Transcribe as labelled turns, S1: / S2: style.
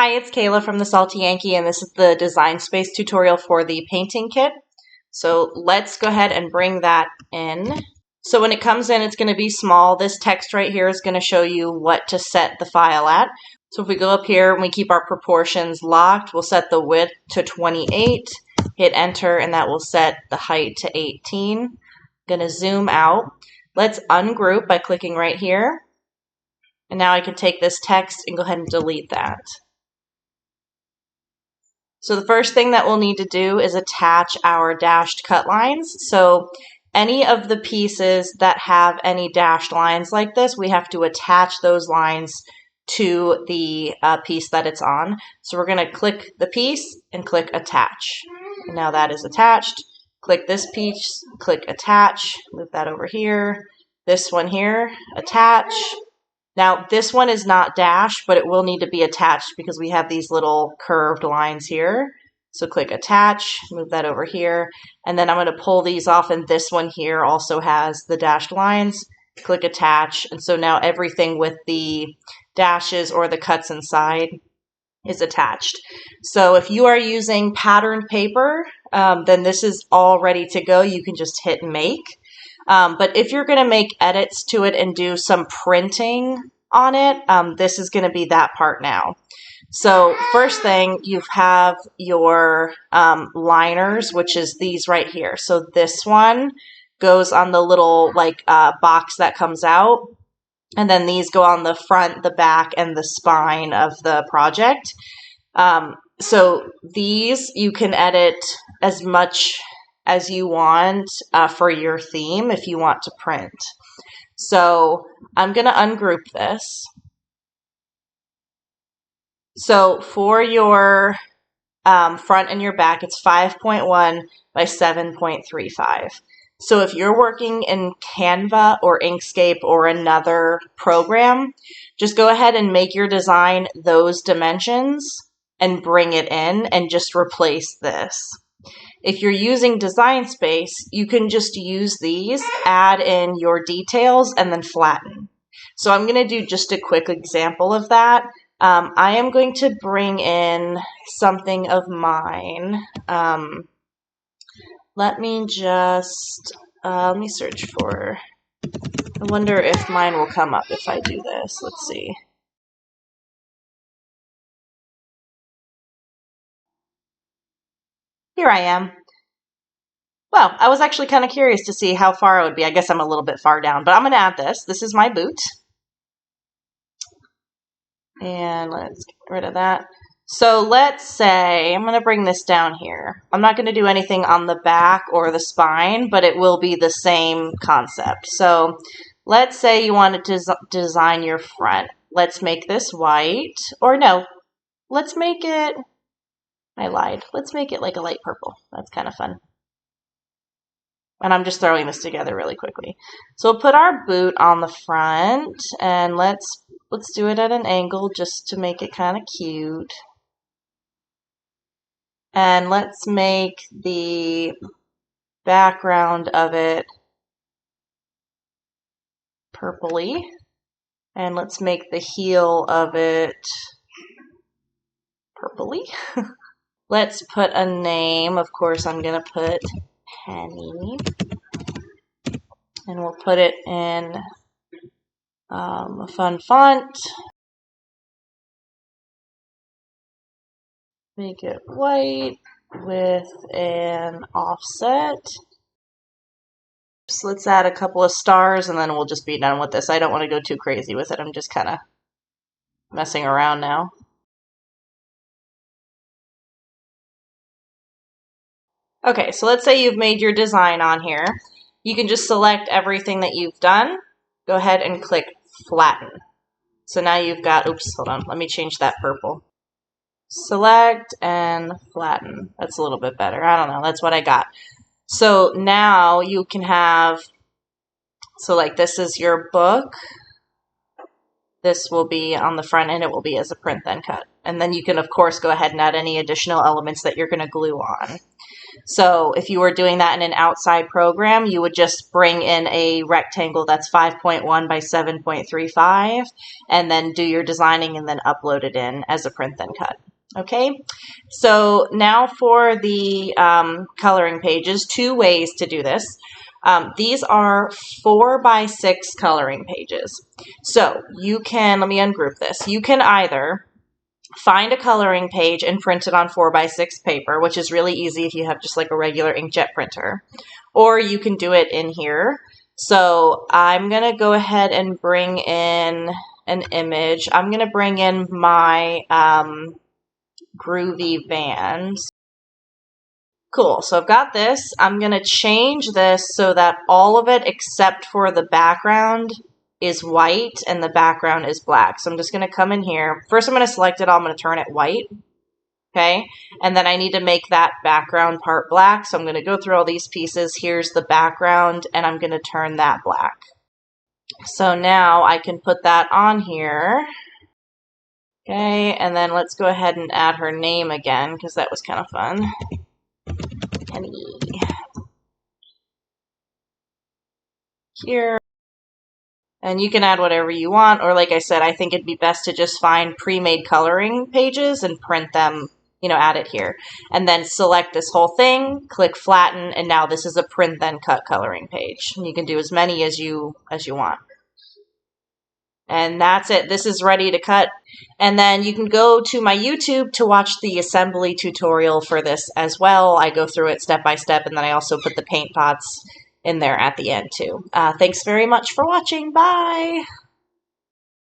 S1: Hi, it's Kayla from the Salty Yankee, and this is the Design Space tutorial for the painting kit. So let's go ahead and bring that in. So when it comes in, it's going to be small. This text right here is going to show you what to set the file at. So if we go up here and we keep our proportions locked, we'll set the width to 28, hit enter, and that will set the height to 18. I'm going to zoom out. Let's ungroup by clicking right here. And now I can take this text and go ahead and delete that. So the first thing that we'll need to do is attach our dashed cut lines. So any of the pieces that have any dashed lines like this, we have to attach those lines to the piece that it's on. So we're going to click the piece and click attach. And now that is attached. Click this piece, click attach, move that over here. This one here, attach. Now, this one is not dashed, but it will need to be attached because we have these little curved lines here. So click attach, move that over here, and then I'm going to pull these off, and this one here also has the dashed lines. Click attach, and so now everything with the dashes or the cuts inside is attached. So if you are using patterned paper, then this is all ready to go. You can just hit make. But if you're going to make edits to it and do some printing on it, this is going to be that part now. So first thing, you have your liners, which is these right here. So this one goes on the little box that comes out. And then these go on the front, the back, and the spine of the project. So these you can edit as much as you want for your theme if you want to print. So I'm going to ungroup this. So for your front and your back, it's 5.1 by 7.35. So if you're working in Canva or Inkscape or another program, just go ahead and make your design those dimensions and bring it in and just replace this. If you're using Design Space, you can just use these, add in your details, and then flatten. So I'm going to do just a quick example of that. I am going to bring in something of mine. Let me search for, I wonder if mine will come up if I do this. Let's see. Here I am. Well, I was actually kind of curious to see how far it would be. I guess I'm a little bit far down, but I'm going to add this. This is my boot. And let's get rid of that. So let's say, I'm going to bring this down here. I'm not going to do anything on the back or the spine, but it will be the same concept. So let's say you want to design your front. Let's make this white. Or no, let's make it, I lied. Let's make it like a light purple. That's kind of fun. And I'm just throwing this together really quickly. So we'll put our boot on the front, and let's do it at an angle just to make it kind of cute. And let's make the background of it purpley. And let's make the heel of it purpley. Let's put a name. Of course, I'm going to put Penny, and we'll put it in a fun font. Make it white with an offset. So let's add a couple of stars, and then we'll just be done with this. I don't want to go too crazy with it. I'm just kind of messing around now. Okay, so let's say you've made your design on here. You can just select everything that you've done. Go ahead and click flatten. So now you've got, oops, hold on, let me change that purple. Select and flatten. That's a little bit better. I don't know, that's what I got. So now you can have, so like this is your book. This will be on the front and it will be as a print then cut. And then you can, of course, go ahead and add any additional elements that you're going to glue on. So if you were doing that in an outside program, you would just bring in a rectangle that's 5.1 by 7.35 and then do your designing and then upload it in as a print then cut. Okay, so now for the coloring pages, 2 ways to do this. These are 4 by 6 coloring pages. So you can, let me ungroup this. You can either find a coloring page and print it on 4 by 6 paper, which is really easy if you have just like a regular inkjet printer, or you can do it in here. So I'm going to go ahead and bring in an image. I'm going to bring in my groovy band. Cool, so I've got this. I'm going to change this so that all of it except for the background is white and the background is black. So I'm just going to come in here. First I'm going to select it all. I'm going to turn it white. Okay, and then I need to make that background part black. So I'm going to go through all these pieces. Here's the background and I'm going to turn that black. So now I can put that on here. Okay, and then let's go ahead and add her name again because that was kind of fun. Penny. Here. And you can add whatever you want, or like I said, I think it'd be best to just find pre-made coloring pages and print them, you know, add it here. And then select this whole thing, click flatten, and now this is a print then cut coloring page. And you can do as many as you want. And that's it. This is ready to cut. And then you can go to my YouTube to watch the assembly tutorial for this as well. I go through it step by step, and then I also put the paint pots in there at the end too. Thanks very much for watching. Bye!